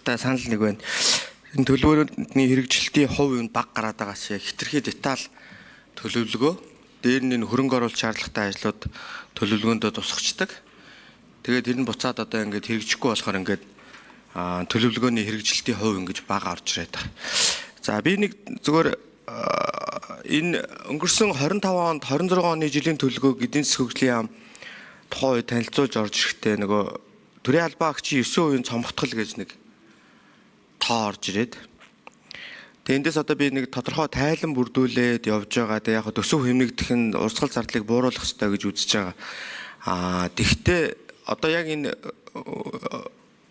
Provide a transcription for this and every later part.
та санал нэг байна. Энэ төлөвлөгөөний хэрэгжилтийн хувь нь баг гараад байгаас хэтэрхий деталь төлөвлөгөө дээр нь хөрөнгө оруулалт шаардлагатай ажлууд төлөвлөгөөндөө тусгачдаг. Тэгээд тэр нь буцаад одоо ингээд хэрэгжихгүй болохоор ингээд төлөвлөгөөний хэрэгжилтийн хувь ингэж бага орж ирээд байгаа. За би нэг зөвхөн энэ өнгөрсөн 25 онд 26 оны жилийн төлөвлөгөө эдийн засгийн хөгжлийн яам тухайн үед танилцуулж орж ирэхдээ нөгөө төрийн албан агчийн 9% цомгтгол гэж нэг тоо орж ирээд. Тэгээ эндээс одоо би нэг тодорхой тайлан бүрдүүлээд явж байгаа. Тэгээ яг төсөв хэмнэгдэх нь урсгал зардлыг бууруулах хэрэгтэй гэж үзэж байгаа. Тэгвэл одоо яг энэ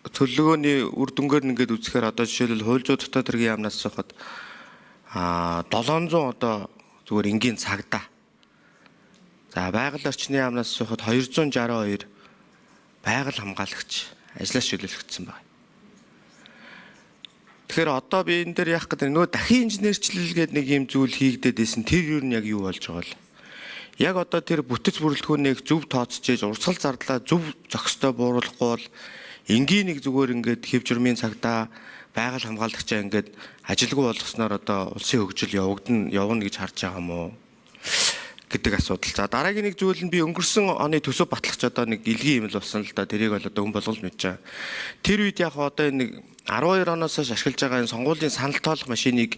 төлөвлөгөөний үр дүнгээр нэгээд үзэхээр одоо жишээлбэл хууль зүйн дотоод хэргийн яамнаас сухад 700 одоо зүгээр энгийн цагдаа. За байгаль орчны яамнаас сухад 262 байгаль хамгаалагч ажлаас чөлөөлөгдсөн байна. Тэгэхээр одоо би энэ дээр яах гэдэг нөгөө дахин инженерчлэл гэдэг нэг юм зүйл хийгдээд байсан. Тэр юу нь яг юу болж байгаа вэ? Яг одоо тэр бүтэц бүрэлдэхүүнийг зөв тооцож, урсгал зардлаа зөв зохистой бууруулахгүй бол энгийн нэг зүгээр ингээд хэв журмын цагдаа байгаль хамгаалагчаа ингээд ажилгүй болгосноор одоо улсын хөгжил явна гэж харж байгаа юм уу гэдэг асуудал. За дараагийн нэг зүйл нь би өнгөрсөн оны төсөв батлагч одоо нэг илгийн юм л болсон л да. Тэрийг бол одоо хүн болгож мэдж байгаа. Тэр үед яг одоо нэг 12 оноос хойш ашиглаж байгаа энэ сонгуулийн санал тоолох машиныг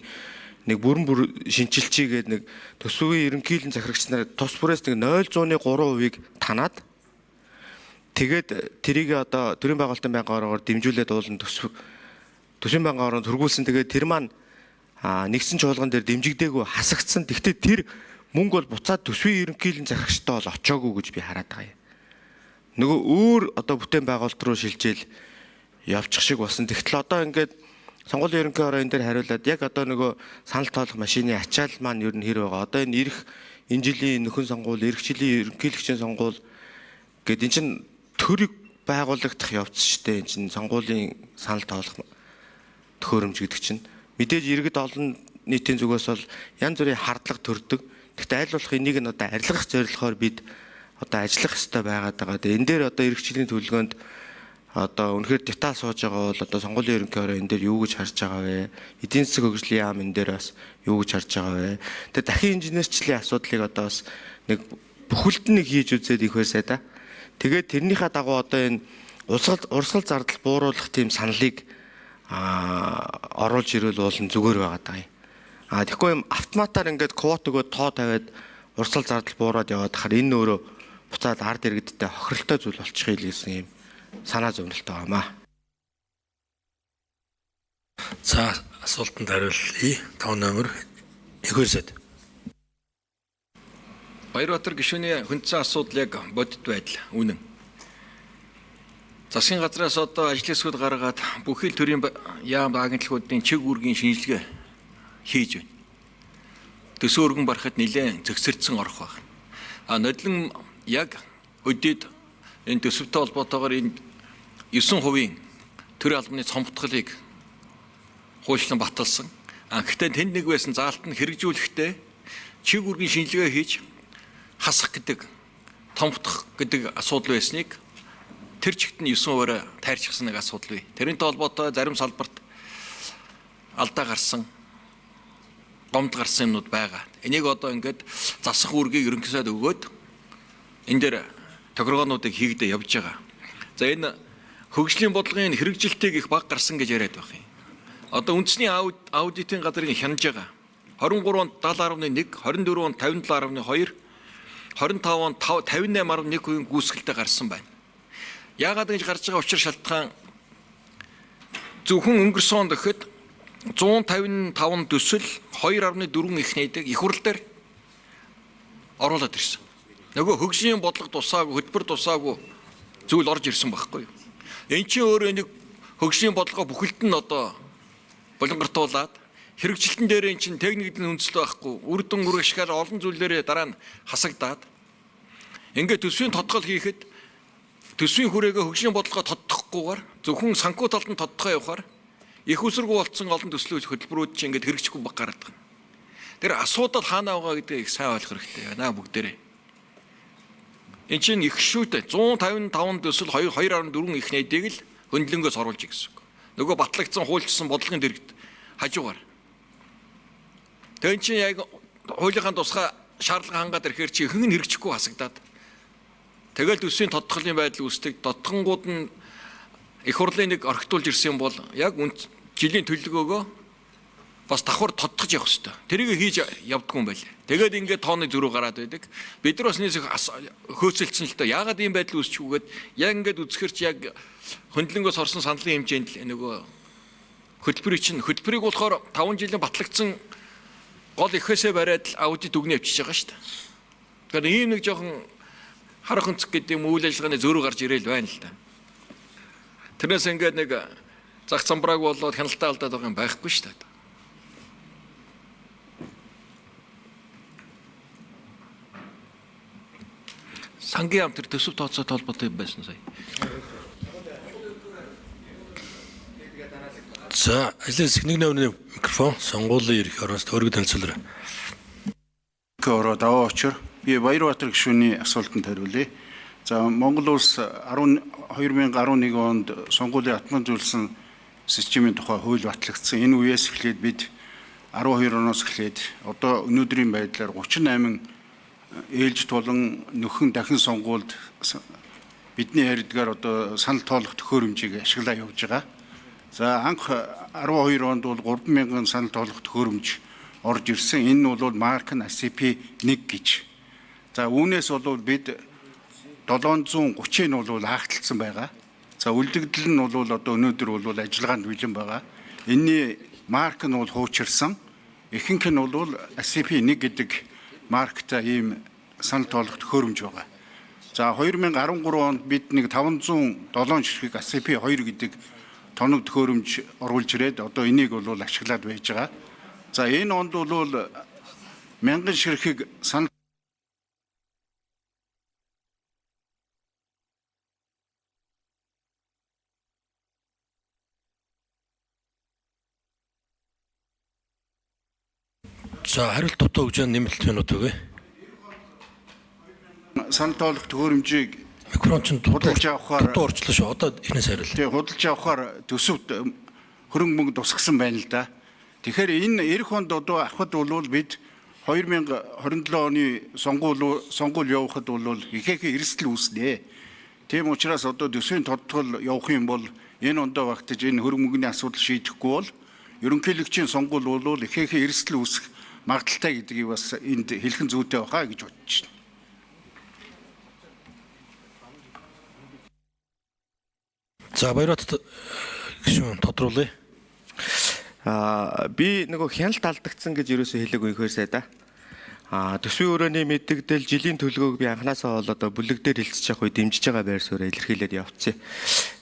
нэг бүрэн шинжилж чийгээд нэг төсвийн ерөнхийлөн захирагч нар тус бүрээс нэг 0.3% танаад тэгээд тэрийг одоо төрийн байгуулалтын байнгаараар дэмжүүлээд уулын төсвийн байнгаараар хөргүүлсэн. Тэгээд тэр маань нэгсэн чуулган дээр дэмжигдээгүй хасагдсан. Тэгвэл тэр мөнгө бол буцаад төсвийн ерөнхийлөн захирагчтай бол очоогүй гэж би хараад байгаа юм. Нөгөө өөр одоо бүтээн байгуулалт руу шилжээл явчих шиг болсон. Тэгтэл одоо ингээд сонгуулийн ерөнхий хороо энэ дээр хариулаад яг одоо нөгөө санал тоолох машины ачаал маань ер нь хэр байгаа. Одоо энэ жилийн нөхөн сонгуул, эх жилийн ерөнхийлөгчийн сонгуул гэдэг энэ чинь төрийг байгуулагдах явц шүү дээ. Энэ чинь сонгуулийн санал тоолох төхөөрөмж гэдэг чинь мэдээж иргэд олон нийтийн зүгээс бол янз бүрийн хардлага төрдөг. Гэхдээ аль болох энийг нь одоо арилгах зорилгоор бид одоо ажиллах хэрэгтэй байгаад байгаа. Тэгээ энэ дээр одоо эх жилийн төлөвлөгөөнд одоо үнэхээр деталь сууж байгаа бол одоо сонгуулийн ерөнхий хороо энэ дээр юу гэж харж байгаа вэ? Эдийн засгийн хөгжлийн яам энэ дээр бас юу гэж харж байгаа вэ? Тэгээ дахин инженерчлэлийн асуудлыг одоо бас нэг бүхэлд нь хийж үзээд их байсаа да. Тэгээд тэрнийхээ дагуу одоо энэ урсгал зардал бууруулах тийм саналыг оруулж ирвэл болно зүгээр байгаа даа. Тэгэхгүй юм автоматар ингээд квот өгөөд тоо тавиад урсгал зардал буураад яваад хахаар энэ өөрөө буцаад ард иргэдтэй хохиролтой зүйл болчих юм гэсэн юм санаа зовнилтой байгаамаа. За асуултанд хариулъя. 5 номер Ихэрсэд. Баярбатар гишүүний хүндсэн асуудал яг бодит байдал үнэн. Засгийн газраас одоо ажлын эсвүүд гаргаад бүхэл төрлийн яам агентлагуудын чиг үүргийн шинжилгээ хийж байна. Төсөө өргөн барахад нэлээд зэгсэрдсэн орох байна. Нодлон яг өдөөд энэ төсөвтэй холбоотойгоор энэ 9% төрийн албаны цомгтголыг хуульчлан баталсан. Гэхдээ тэнд нэг байсан заалт нь хэрэгжүүлэхдээ чиг үүргийн шинжилгээ хийж хасах гэдэг, томгтох гэдэг асуудал байсныг тэр чигт нь 9%-аар тайрчихсан нэг асуудал бий. Тэрнтэй холбоотой зарим салбарт алдаа гарсан, гомд гарсан юмнууд байгаа. Энийг одоо ингээд засах үүргийг ерөнхийдөө өгөөд энэ дээр тохиргоонуудыг хийгдээ явж байгаа. За энэ хөгжлийн бодлогын хэрэгжилтийг их баг гарсан гэж яриад байх юм. Одоо үндэсний аудитын газрын хянаж байгаа 23 онд 70.1, 24 онд 57.2, 25 онд 58.1% гүйцэтгэлтэй гарсан байна. Яагаад гэж гарч байгаа учир шалтгаан зөвхөн өнгөрсөн онд гэхэд 155 төсөл 2.4 их нээдэг их хурл дээр оруулаад ирсэн. Нөгөө хөгжлийн бодлого тусаагүй, хөтөлбөр тусаагүй зүйл орж ирсэн байхгүй юу? Энд чинь өөрөө нэг хөгжлийн бодлогоо бүхэлд нь одоо болонгортуулаад хэрэгжилтэн дээр эн чинь техникийн үндэслэл байхгүй, үр дүн үргэлжлэхээр олон зүйлээрээ дараа нь хасагдаад ингээд төсвийн тодгол хийхэд төсвийн хүрээгээ хөгжлийн бодлогоо тодтохгүйгээр зөвхөн санхүү талд нь тодтохоо явахаар их үсэргүй болцсон олон төслүүд хөтөлбөрүүд чинь ингээд хэрэгжихгүй баг гараад байна. Тэр асуудал хаана байгаа гэдгийг их сайн ойлгох хэрэгтэй байна бүгдээрээ. Энд чинь их шүүтэй 155 төсөл 2.4 их нээдэг л хөндлөнгөөс оруулж гэсэн үг. Нөгөө батлагдсан хуульчсан бодлогын дэргэд хажуугаар. Тэгэн чинь яг хуулийнхаа тусгай шаардлага хангаад ирэхээр чи ихэнх нь хэрэгжихгүй хасагдаад. Тэгэл төсвийн тодтголын байдал үүсдэг. Тодтгонгууд нь их хурлын нэг орхитуулж ирсэн бол яг жилийн төлөвлөгөөгөө бас давхар тодтогч явах хэрэгтэй. Тэрийг хийж явдггүй юм байлаа. Тэгээд ингээд тооны зөрүү гараад байдаг. Бид нар бас нэг хөөцөлдсөн л доо. Яагаад ийм байдал үүсчихвгээд яг ингээд үзэхэр чи яг хөндлөнгөөс орсон сандлын хэмжээнд л нөгөө хөтөлбөрийг болохоор 5 жилийн батлагдсан гол ихээсээ бариад аудит үгнээ авчиж байгаа шүү дээ. Тэгэхээр ийм нэг жоохон харах өнцөг гэдэг юм үйл ажиллагааны зөрүү гарч ирээл байна л да. Тэрнээс ингээд нэг зах замбрааг болоод хяналтаа алдаад байгаа юм байхгүй шүү дээ. Сангийн ам тэр төсөв тооцоо толботой байсан сая. За, ажлын сэхнийг навны микрофон сонгуулийн ерөнхий оронд өргөд танилцуулаарай. Ороо даваа очор би Баярбаатар гишүүний асуултанд хариулъя. За Монгол улс 2011 онд сонгуулийн атман зүйлсэн системийн тухай хууль батлагдсан. Энэ үеэс эхлээд бид 12 оноос эхлээд одоо өнөөдрийн байдлаар 38 ээлж тулан нөхөн дахин сонгуульд бидний ярьдгаар одоо санал тоолох төхөөрөмжийг ашиглаа явж байгаа. За анх 12 онд бол 3,000 санал тоолох төхөөрөмж орж ирсэн. Энэ нь бол марк нь ACP 1 гэж. За үүнээс бол бид 730 нь бол хаагдсан байгаа. За үлдэгдэл нь бол одоо өнөөдөр бол ажиллагаанд бэлэн байгаа. Энийний марк нь бол хуучирсан. Ихэнх нь бол ACP 1 гэдэг марктай ийм санал тоолох төхөөрөмж байгаа. За 2013 онд бид нэг 507 ширхэг ACP 2 гэдэг тоног төхөөрөмж оруулж ирээд одоо энийг бол ашиглаад байж байгаа. За энэ онд бол 1000 ширхэг санал За, хариулт дутуу өгж байгаа нэмэлт минут өгье. санал тоолох төхөөрөмжийг Микрофон чинь худалдаж авахаар дутуу орчлоо шүү. Одоо эхнээс хариул. тэгээ худалдаж авахаар төсөвт хөрөнгө мөнгө тусгасан байна л да. Тэгэхээр энэ эх онд одоо авахд бол бид 2027 оны сонгуул явахад бол ихээхэн эрсдэл үүснэ. Тийм учраас одоо төсвийн тодтгол явах юм бол энэ ондоо багтаж энэ хөрөнгө мөнгөний асуудал шийдэхгүй бол ерөнхийлөгчийн сонгуул бол ихээхэн эрсдэл үүсэх магадaltaй гэдгийг бас энд хэлхэн зүйтэй байгаа гэж бодож байна. За, Баярбаатар гишүүн тодруулъя. Би нөгөө хяналт алдагдсан гэж ерөөсөө хэлээгүй ихэр сайда. Төсвийн өрөөний мэддэгдэл жилийн төлөвлөгөөг би анханасаа бол одоо бүлэг дээр хэлцэж явах үе дэмжиж байгаа байр суурь илэрхийлээд явцъя.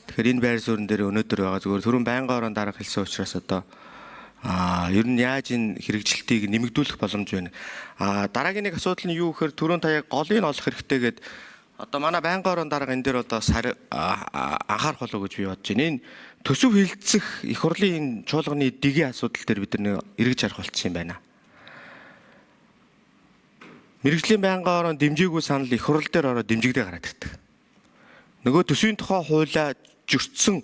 Тэгэхээр энэ байр суурин дээр өнөөдөр байгаа зүгээр түрүүн байнгын орон дарга хэлсэн учраас одоо ер нь яаж энэ хэрэгжилтийг нэмэгдүүлэх боломж байна. Дараагийн нэг асуудал нь юу гэхээр түрүүн та яг голыг олох хэрэгтэй гэдэг одоо манай байнгын орон дарга энэ дээр одоо анхаарах болов гэж би бодож байна. Энэ төсөв хилцэх их хурлын чуулганы дэгийн асуудал дээр бид нар эргэж харах болчихсон юм байна. Мэргэжлийн байнгын орон дэмжээгүй санал их хурл дээр ороод дэмжигдээ гараад ирдэг. Нөгөө төсвийн тухай хуулиа зөрчсөн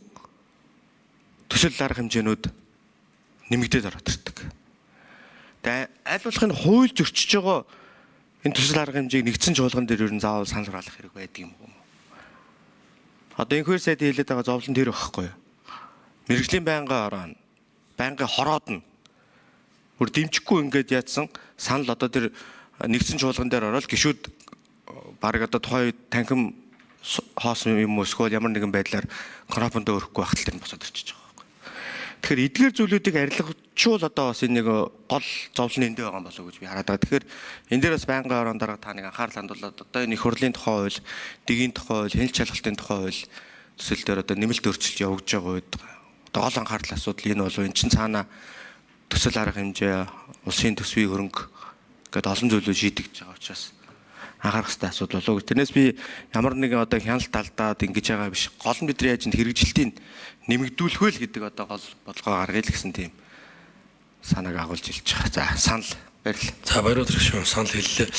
төсөл арга хэмжээнүүд нэмэгдээд ороод ирдэг. Тэгээ аль болох энэ хууль зөрчиж байгаа энэ төсөл арга хэмжээг нэгдсэн чуулган дээр ер нь заавал санал харуулах хэрэг байдаг юм уу? Одоо инхээр сайд хэлээд байгаа зовлон тэр байхгүй юу? Мэргэжлийн байнгын орон, байнгын хороод нь бүр дэмжихгүй ингээд яатсан санал одоо тэр нэгдсэн чуулган дээр ороод гişүүд баг одоо тухай танхим хоосон юм уу эсвэл ямар нэгэн байдлаар конопондоо өрөхгүй багтал тэр нь босоод ирчихэж байгаа байхгүй. Тэгэхээр эдгээр зүйлүүдийг арилгачвал одоо бас энэ нэг гол зовлон эндээ байгаа юм болов уу гэж би хараад байгаа. Тэгэхээр энэ дээр бас байнгын орон дарга та нэг анхаарал хандуулаад одоо энэ их хурлын тухай хууль, дэгийн тухай хууль, хяналт шалгалтын тухай хууль төсөл дээр одоо нэмэлт өөрчлөлт явуулж байгаа үед одоо гол анхаарал асуудал энэ болов энэ чинь цаана төсөл арга хэмжээ, улсын төсвийн хөрөнгө гэдэг олон зүйлүүд шийдэгдэж байгаа учраас анхаарах хэрэгтэй асуудал болов уу. Тэрнээс би ямар нэгэн одоо хяналт алдаад ингэж байгаа биш. Гол нь бидний яаж энэ хэрэгжилтийг нэмэгдүүлэх вэ гэдэг одоо гол бодлогоо гаргая л гэсэн тийм санааг агуулж хэлж байгаа. За санал баярлалаа. За, Баярбаатар гишүүн санал хэллээ.